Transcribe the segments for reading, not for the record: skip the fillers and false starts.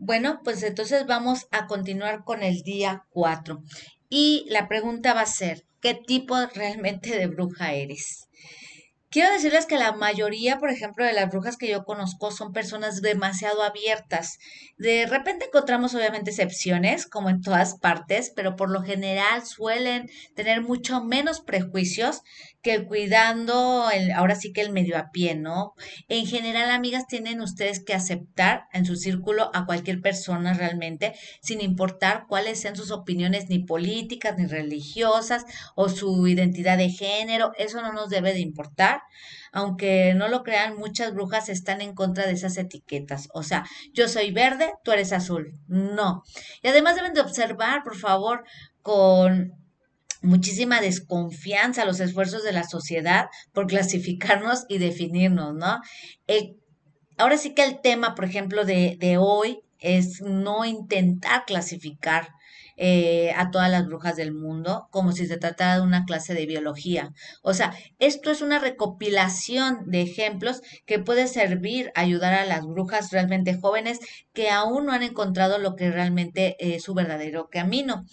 Bueno, pues entonces vamos a continuar con el día 4. Y la pregunta va a ser, ¿qué tipo realmente de bruja eres? Quiero decirles que la mayoría, por ejemplo, de las brujas que yo conozco son personas demasiado abiertas. De repente encontramos obviamente excepciones, como en todas partes, pero por lo general suelen tener mucho menos prejuicios que cuidando ahora sí que el medio a pie, ¿no? En general, amigas, tienen ustedes que aceptar en su círculo a cualquier persona realmente, sin importar cuáles sean sus opiniones ni políticas, ni religiosas, o su identidad de género. Eso no nos debe de importar. Aunque no lo crean, muchas brujas están en contra de esas etiquetas. O sea, yo soy verde, tú eres azul. No. Y además deben de observar, por favor, con muchísima desconfianza los esfuerzos de la sociedad por clasificarnos y definirnos, ¿no? El Ahora sí que el tema, por ejemplo, de hoy es no intentar clasificar a todas las brujas del mundo como si se tratara de una clase de biología. O sea, esto es una recopilación de ejemplos que puede servir a ayudar a las brujas realmente jóvenes que aún no han encontrado lo que realmente es su verdadero camino.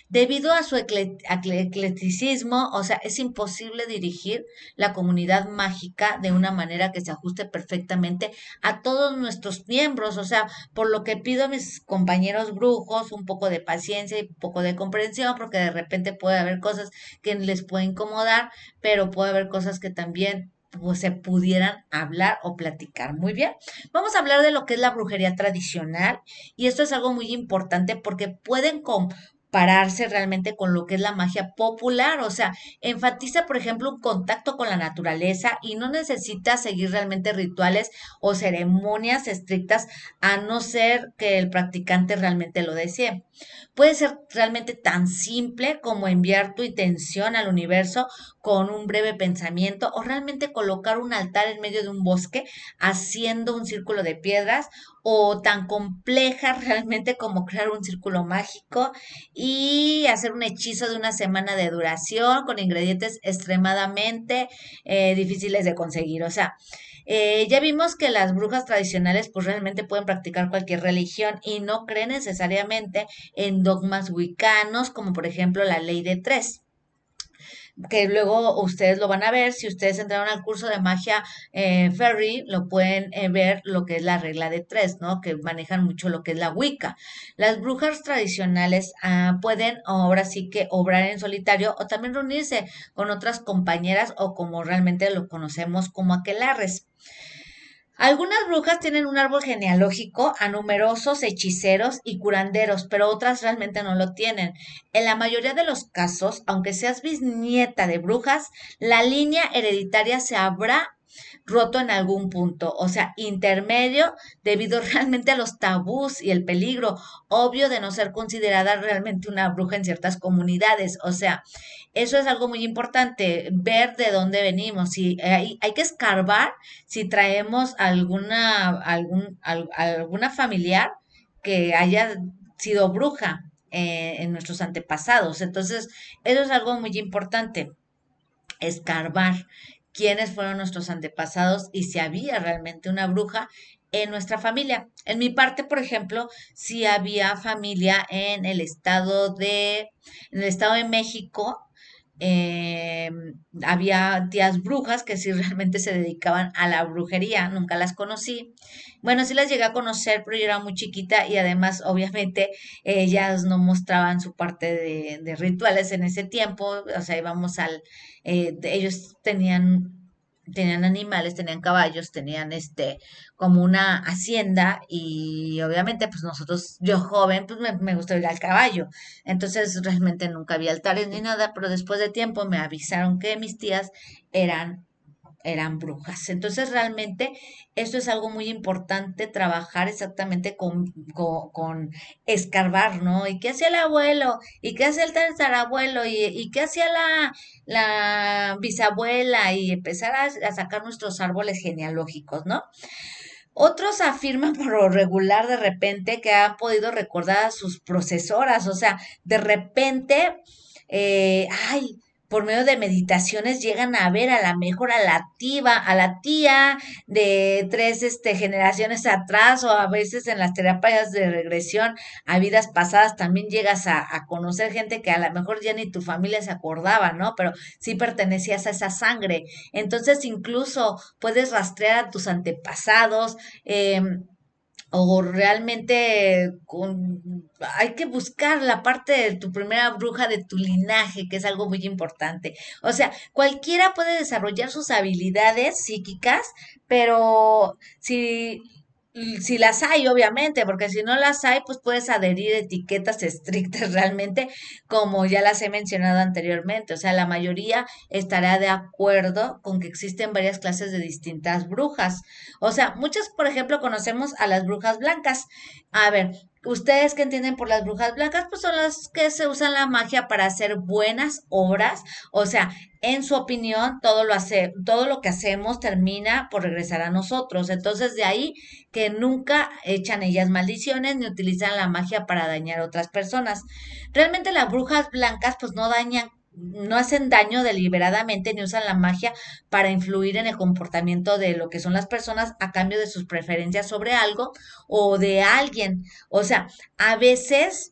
Debido a su eclecticismo, o sea, es imposible dirigir la comunidad mágica de una manera que se ajuste perfectamente a todos nuestros miembros. O sea, por lo que pido a mis compañeros brujos un poco de paciencia y un poco de comprensión, porque de repente puede haber cosas que les puede incomodar, pero puede haber cosas que también pues, se pudieran hablar o platicar. Muy bien, vamos a hablar de lo que es la brujería tradicional y esto es algo muy importante porque pueden compararse realmente con lo que es la magia popular, o sea, enfatiza, por ejemplo, un contacto con la naturaleza y no necesita seguir realmente rituales o ceremonias estrictas a no ser que el practicante realmente lo desee. Puede ser realmente tan simple como enviar tu intención al universo con un breve pensamiento o realmente colocar un altar en medio de un bosque haciendo un círculo de piedras o tan compleja realmente como crear un círculo mágico y hacer un hechizo de una semana de duración con ingredientes extremadamente difíciles de conseguir. O sea, ya vimos que las brujas tradicionales pues realmente pueden practicar cualquier religión y no creen necesariamente en dogmas wiccanos, como por ejemplo la ley de tres, que luego ustedes lo van a ver, si ustedes entraron al curso de magia Fairy, lo pueden ver lo que es la regla de tres, ¿no? Que manejan mucho lo que es la Wicca. Las brujas tradicionales pueden ahora sí que obrar en solitario o también reunirse con otras compañeras o como realmente lo conocemos como aquelarres. Algunas brujas tienen un árbol genealógico a numerosos hechiceros y curanderos, pero otras realmente no lo tienen. En la mayoría de los casos, aunque seas bisnieta de brujas, la línea hereditaria se habrá roto en algún punto, o sea, intermedio, debido realmente a los tabús y el peligro obvio de no ser considerada realmente una bruja en ciertas comunidades. O sea, eso es algo muy importante, ver de dónde venimos. Si hay que escarbar si traemos alguna familiar que haya sido bruja en nuestros antepasados. Entonces, eso es algo muy importante, escarbar quiénes fueron nuestros antepasados y si había realmente una bruja en nuestra familia. En mi parte, por ejemplo, sí había familia en el estado de México. eh, Había tías brujas que sí realmente se dedicaban a la brujería, nunca las conocí. Bueno, sí las llegué a conocer, pero yo era muy chiquita y además, obviamente, ellas no mostraban su parte de rituales en ese tiempo, o sea, íbamos ellos tenían animales, tenían caballos, tenían como una hacienda y obviamente pues nosotros, yo joven, pues me gustó ir al caballo. Entonces realmente nunca había altares ni nada, pero después de tiempo me avisaron que mis tías eran eran brujas. Entonces, realmente, esto es algo muy importante, trabajar exactamente con escarbar, ¿no? ¿Y qué hacía el abuelo? ¿Y qué hacía el tatarabuelo? ¿Y qué hacía la bisabuela? Y empezar a sacar nuestros árboles genealógicos, ¿no? Otros afirman por lo regular de repente que han podido recordar a sus procesoras, o sea, de repente, ay, por medio de meditaciones llegan a ver a la mejor a la tía de tres generaciones atrás, o a veces en las terapias de regresión a vidas pasadas también llegas a conocer gente que a lo mejor ya ni tu familia se acordaba, ¿no? Pero sí pertenecías a esa sangre. Entonces incluso puedes rastrear a tus antepasados. O realmente hay que buscar la parte de tu primera bruja de tu linaje, que es algo muy importante. O sea, cualquiera puede desarrollar sus habilidades psíquicas, pero si las hay, obviamente, porque si no las hay, pues puedes adherir etiquetas estrictas realmente, como ya las he mencionado anteriormente. O sea, la mayoría estará de acuerdo con que existen varias clases de distintas brujas. O sea, muchos, por ejemplo, conocemos a las brujas blancas. A ver, ¿ustedes qué entienden por las brujas blancas? Pues son las que se usan la magia para hacer buenas obras. O sea, en su opinión, todo lo que hacemos termina por regresar a nosotros. Entonces, de ahí que nunca echan ellas maldiciones ni utilizan la magia para dañar a otras personas. Realmente las brujas blancas pues no dañan, no hacen daño deliberadamente ni usan la magia para influir en el comportamiento de lo que son las personas a cambio de sus preferencias sobre algo o de alguien. O sea, a veces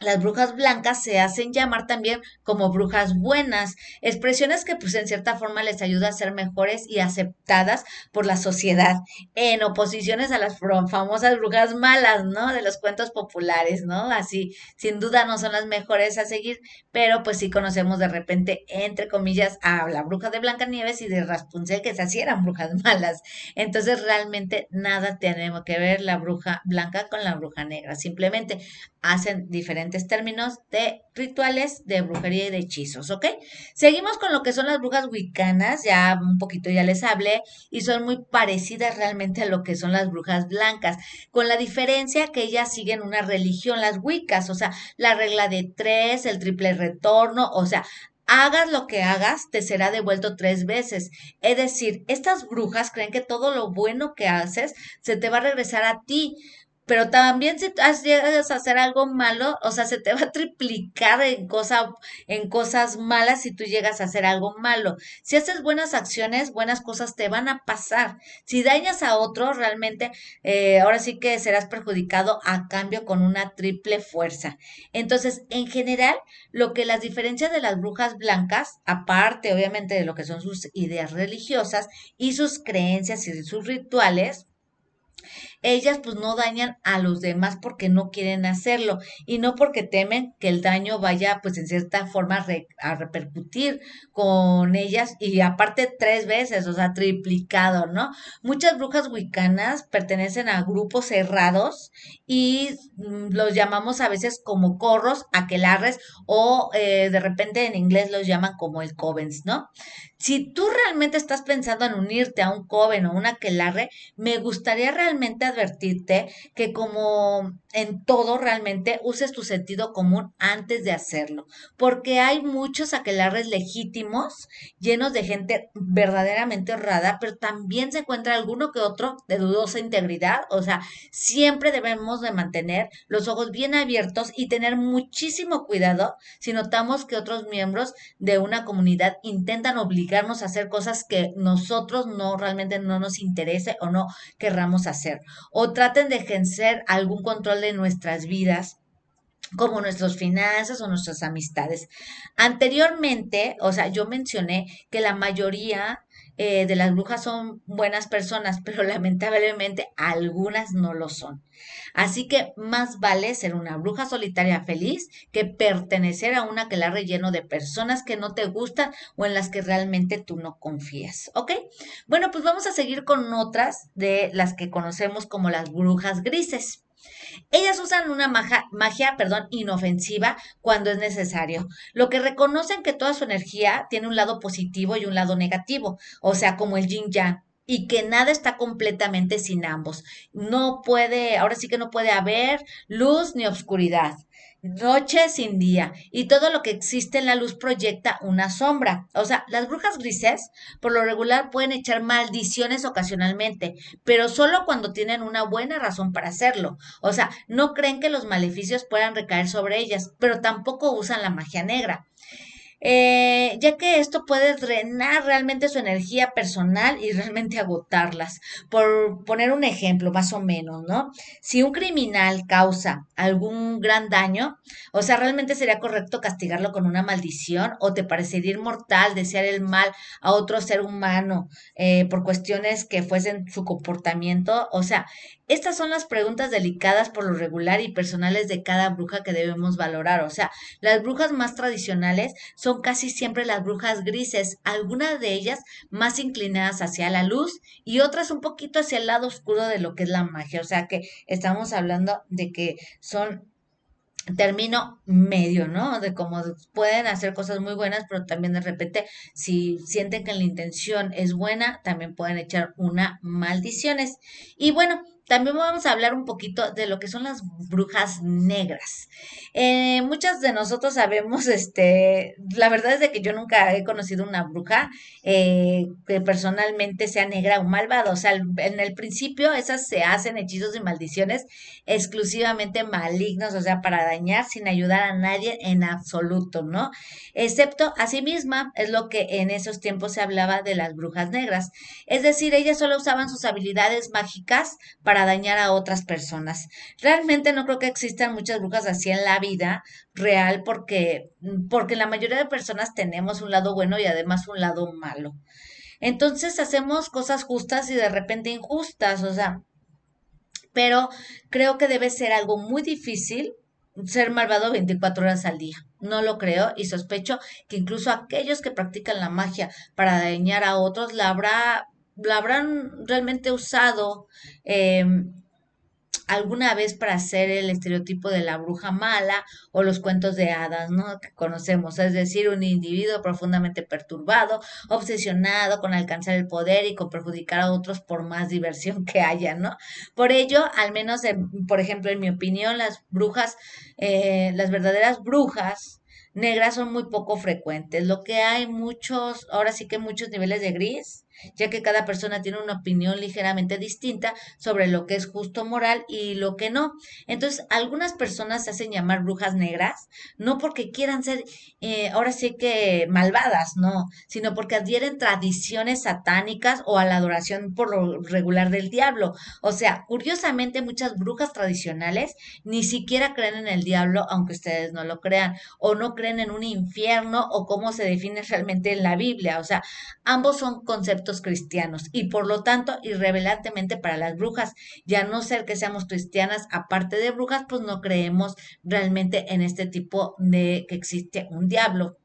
las brujas blancas se hacen llamar también como brujas buenas, expresiones que pues en cierta forma les ayuda a ser mejores y aceptadas por la sociedad, en oposiciones a las famosas brujas malas, ¿no? De los cuentos populares, ¿no? Así, sin duda no son las mejores a seguir, pero pues sí conocemos de repente, entre comillas, a la bruja de Blancanieves y de Rapunzel, que así eran brujas malas. Entonces realmente nada tenemos que ver la bruja blanca con la bruja negra, simplemente hacen diferentes términos de rituales de brujería y de hechizos, ¿ok? Seguimos con lo que son las brujas wiccanas, ya un poquito ya les hablé, y son muy parecidas realmente a lo que son las brujas blancas, con la diferencia que ellas siguen una religión, las wiccas, o sea, la regla de tres, el triple retorno, o sea, hagas lo que hagas, te será devuelto tres veces. Es decir, estas brujas creen que todo lo bueno que haces se te va a regresar a ti. Pero también si llegas a hacer algo malo, o sea, se te va a triplicar en cosas malas si tú llegas a hacer algo malo. Si haces buenas acciones, buenas cosas te van a pasar. Si dañas a otro, realmente, ahora sí que serás perjudicado a cambio con una triple fuerza. Entonces, en general, lo que las diferencias de las brujas blancas, aparte obviamente de lo que son sus ideas religiosas y sus creencias y sus rituales, ellas pues no dañan a los demás porque no quieren hacerlo y no porque temen que el daño vaya pues en cierta forma a repercutir con ellas y aparte tres veces, o sea, triplicado, ¿no? Muchas brujas wiccanas pertenecen a grupos cerrados y los llamamos a veces como corros, aquelarres o de repente en inglés los llaman como el covens, ¿no? Si tú realmente estás pensando en unirte a un coven o un aquelarre, me gustaría realmente advertirte que como en todo realmente uses tu sentido común antes de hacerlo, porque hay muchos aquelarres legítimos, llenos de gente verdaderamente honrada, pero también se encuentra alguno que otro de dudosa integridad, o sea, siempre debemos de mantener los ojos bien abiertos y tener muchísimo cuidado si notamos que otros miembros de una comunidad intentan obligarnos a hacer cosas que nosotros no realmente no nos interese o no querramos hacer, o traten de ejercer algún control de nuestras vidas como nuestras finanzas o nuestras amistades. Anteriormente, o sea, yo mencioné que la mayoría de las brujas son buenas personas, pero lamentablemente algunas no lo son. Así que más vale ser una bruja solitaria feliz que pertenecer a un aquelarre lleno de personas que no te gustan o en las que realmente tú no confías. ¿Ok? Bueno, pues vamos a seguir con otras de las que conocemos como las brujas grises. Ellas usan una magia, perdón, inofensiva cuando es necesario, lo que reconocen que toda su energía tiene un lado positivo y un lado negativo, o sea, como el yin yang. Y que nada está completamente sin ambos. No puede, ahora sí que no puede haber luz ni oscuridad, noche sin día. Y todo lo que existe en la luz proyecta una sombra. O sea, las brujas grises por lo regular pueden echar maldiciones ocasionalmente, pero solo cuando tienen una buena razón para hacerlo. O sea, no creen que los maleficios puedan recaer sobre ellas, pero tampoco usan la magia negra. ya que esto puede drenar realmente su energía personal y realmente agotarlas. Por poner un ejemplo, más o menos, ¿no? Si un criminal causa algún gran daño, o sea, ¿realmente sería correcto castigarlo con una maldición? ¿O te parecería inmortal desear el mal a otro ser humano por cuestiones que fuesen su comportamiento? O sea, estas son las preguntas delicadas por lo regular y personales de cada bruja que debemos valorar. O sea, las brujas más tradicionales son casi siempre las brujas grises, algunas de ellas más inclinadas hacia la luz y otras un poquito hacia el lado oscuro de lo que es la magia. O sea que estamos hablando de que son término medio, ¿no? De cómo pueden hacer cosas muy buenas, pero también de repente, si sienten que la intención es buena, también pueden echar una maldiciones. Y bueno, también vamos a hablar un poquito de lo que son las brujas negras. Muchas de nosotros sabemos, la verdad es de que yo nunca he conocido una bruja que personalmente sea negra o malvada. O sea, en el principio esas se hacen hechizos y maldiciones exclusivamente malignos, o sea, para dañar sin ayudar a nadie en absoluto, ¿no? Excepto a sí misma, es lo que en esos tiempos se hablaba de las brujas negras. Es decir, ellas solo usaban sus habilidades mágicas para dañar a otras personas. Realmente no creo que existan muchas brujas así en la vida real porque la mayoría de personas tenemos un lado bueno y además un lado malo. Entonces hacemos cosas justas y de repente injustas, o sea, pero creo que debe ser algo muy difícil ser malvado 24 horas al día. No lo creo y sospecho que incluso aquellos que practican la magia para dañar a otros la habrán realmente usado eh, alguna vez para hacer el estereotipo de la bruja mala o los cuentos de hadas, ¿no? Que conocemos, es decir, un individuo profundamente perturbado, obsesionado con alcanzar el poder y con perjudicar a otros por más diversión que haya, ¿no? Por ello, al menos, por ejemplo, en mi opinión, las verdaderas brujas negras son muy poco frecuentes. Lo que hay muchos, ahora sí que muchos niveles de gris, ya que cada persona tiene una opinión ligeramente distinta sobre lo que es justo moral y lo que no. Entonces, algunas personas se hacen llamar brujas negras, no porque quieran ser, ahora sí que malvadas, no, sino porque adhieren tradiciones satánicas o a la adoración por lo regular del diablo. O sea, curiosamente, muchas brujas tradicionales ni siquiera creen en el diablo, aunque ustedes no lo crean, o no creen en un infierno o cómo se define realmente en la Biblia. O sea, ambos son conceptos cristianos y por lo tanto irrevelantemente para las brujas, ya no ser que seamos cristianas aparte de brujas, pues no creemos realmente en este tipo de que existe un diablo.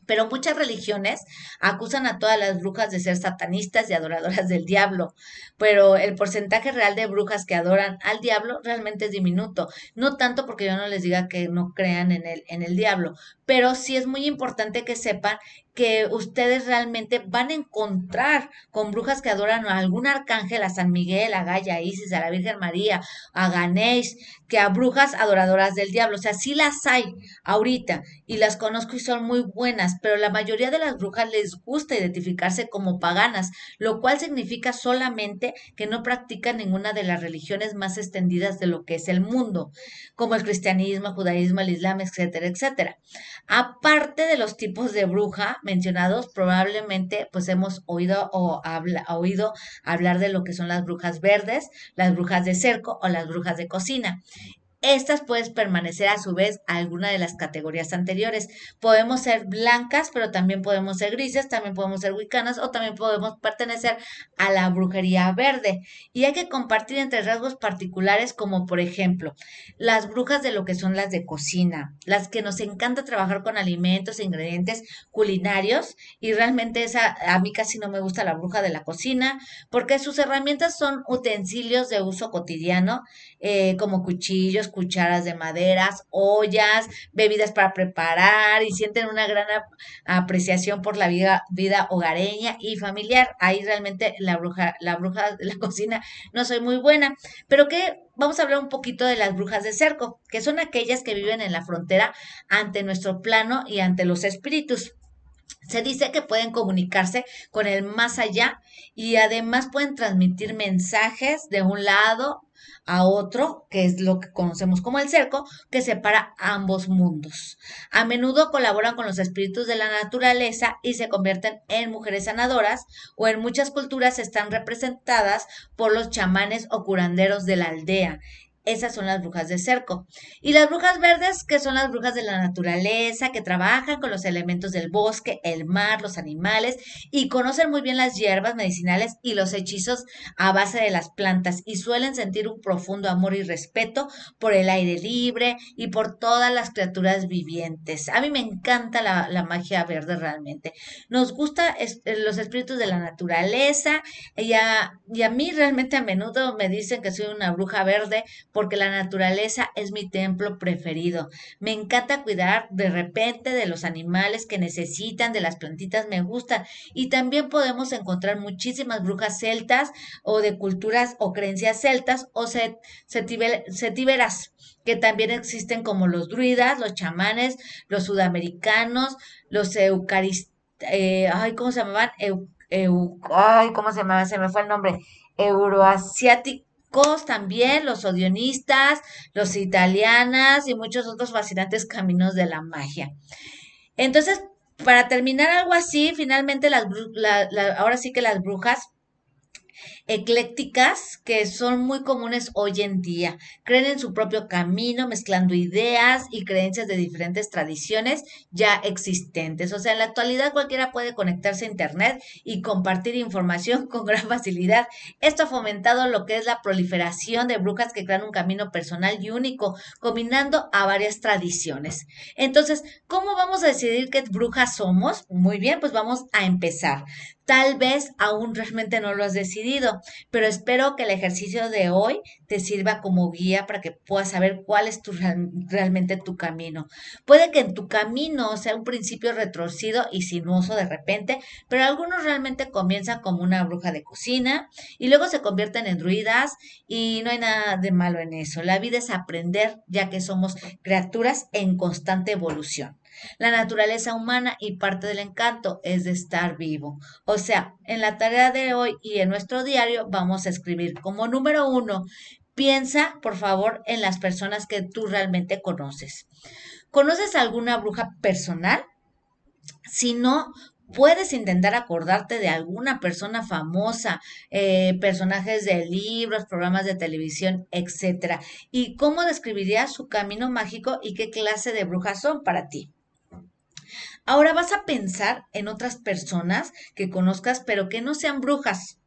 Pero muchas religiones acusan a todas las brujas de ser satanistas y adoradoras del diablo, pero el porcentaje real de brujas que adoran al diablo realmente es diminuto. No tanto porque yo no les diga que no crean en el diablo, pero sí es muy importante que sepan que ustedes realmente van a encontrar con brujas que adoran a algún arcángel, a San Miguel, a Gaia, a Isis, a la Virgen María, a Ganesh, que a brujas adoradoras del diablo. O sea, sí las hay ahorita y las conozco y son muy buenas, pero la mayoría de las brujas les gusta identificarse como paganas, lo cual significa solamente que no practican ninguna de las religiones más extendidas de lo que es el mundo, como el cristianismo, el judaísmo, el islam, etcétera, etcétera. Aparte de los tipos de bruja mencionados, probablemente pues hemos oído hablar de lo que son las brujas verdes, las brujas de cerco o las brujas de cocina. Estas pueden permanecer a su vez a alguna de las categorías anteriores. Podemos ser blancas, pero también podemos ser grises, también podemos ser wicanas o también podemos pertenecer a la brujería verde. Y hay que compartir entre rasgos particulares como por ejemplo las brujas de lo que son las de cocina, las que nos encanta trabajar con alimentos e ingredientes culinarios y realmente esa a mí casi no me gusta la bruja de la cocina porque sus herramientas son utensilios de uso cotidiano como cuchillos, cucharas de maderas, ollas, bebidas para preparar y sienten una gran apreciación por la vida hogareña y familiar. Ahí realmente la bruja de la cocina no soy muy buena, pero que vamos a hablar un poquito de las brujas de cerco, que son aquellas que viven en la frontera ante nuestro plano y ante los espíritus. Se dice que pueden comunicarse con el más allá y además pueden transmitir mensajes de un lado a otro, que es lo que conocemos como el cerco, que separa ambos mundos. A menudo colaboran con los espíritus de la naturaleza y se convierten en mujeres sanadoras, o en muchas culturas están representadas por los chamanes o curanderos de la aldea. Esas son las brujas de cerco. Y las brujas verdes, que son las brujas de la naturaleza, que trabajan con los elementos del bosque, el mar, los animales, y conocen muy bien las hierbas medicinales y los hechizos a base de las plantas, y suelen sentir un profundo amor y respeto por el aire libre y por todas las criaturas vivientes. A mí me encanta la magia verde realmente. Nos gusta los espíritus de la naturaleza, y a mí realmente a menudo me dicen que soy una bruja verde porque la naturaleza es mi templo preferido. Me encanta cuidar de repente de los animales que necesitan, de las plantitas me gustan. Y también podemos encontrar muchísimas brujas celtas o de culturas o creencias celtas o setíveras, que también existen, como los druidas, los chamanes, los sudamericanos, los ay, ¿cómo se llamaban? Ay, ¿cómo se llamaba? Se me fue el nombre. Euroasiáticos también, los odionistas, los italianas y muchos otros fascinantes caminos de la magia. Entonces, para terminar algo así, finalmente ahora sí que las brujas eclécticas, que son muy comunes hoy en día. Creen en su propio camino, mezclando ideas y creencias de diferentes tradiciones ya existentes. O sea, en la actualidad cualquiera puede conectarse a Internet y compartir información con gran facilidad. Esto ha fomentado lo que es la proliferación de brujas que crean un camino personal y único, combinando a varias tradiciones. Entonces, ¿cómo vamos a decidir qué brujas somos? Muy bien, pues vamos a empezar. Tal vez aún realmente no lo has decidido, pero espero que el ejercicio de hoy te sirva como guía para que puedas saber cuál es realmente tu camino. Puede que en tu camino sea un principio retorcido y sinuoso de repente, pero algunos realmente comienzan como una bruja de cocina y luego se convierten en druidas, y no hay nada de malo en eso. La vida es aprender, ya que somos criaturas en constante evolución. La naturaleza humana y parte del encanto es de estar vivo. O sea, en la tarea de hoy y en nuestro diario vamos a escribir como número uno: piensa, por favor, en las personas que tú realmente conoces. ¿Conoces alguna bruja personal? Si no, puedes intentar acordarte de alguna persona famosa, personajes de libros, programas de televisión, etcétera. ¿Y cómo describirías su camino mágico y qué clase de brujas son para ti? Ahora vas a pensar en otras personas que conozcas, pero que no sean brujas.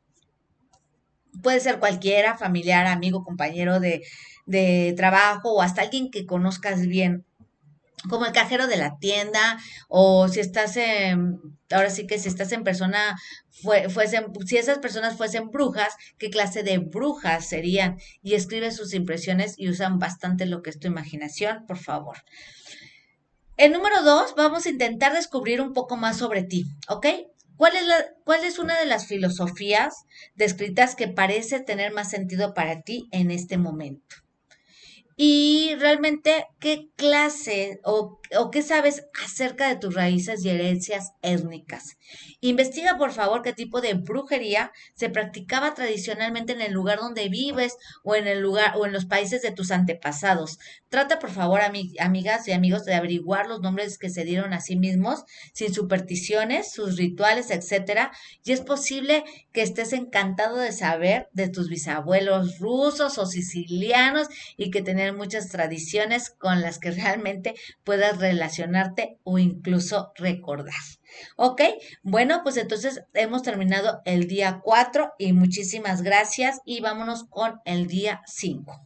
Puede ser cualquiera, familiar, amigo, compañero de trabajo, o hasta alguien que conozcas bien, como el cajero de la tienda, o si estás ahora sí que si estás en persona, si esas personas fuesen brujas, ¿qué clase de brujas serían? Y escribe sus impresiones y usan bastante lo que es tu imaginación, por favor. El número dos, vamos a intentar descubrir un poco más sobre ti, ¿ok? ¿Cuál es una de las filosofías descritas que parece tener más sentido para ti en este momento? Y realmente, ¿qué clase o qué sabes acerca de tus raíces y herencias étnicas? Investiga, por favor, qué tipo de brujería se practicaba tradicionalmente en el lugar donde vives, o en el lugar o en los países de tus antepasados. Trata, por favor, amigas y amigos, de averiguar los nombres que se dieron a sí mismos, sin supersticiones, sus rituales, etcétera. Y es posible que estés encantado de saber de tus bisabuelos rusos o sicilianos, y que tener muchas tradiciones con las que realmente puedas relacionarte o incluso recordar. ¿Ok? Bueno, pues entonces hemos terminado el día 4 y muchísimas gracias, y vámonos con el día 5.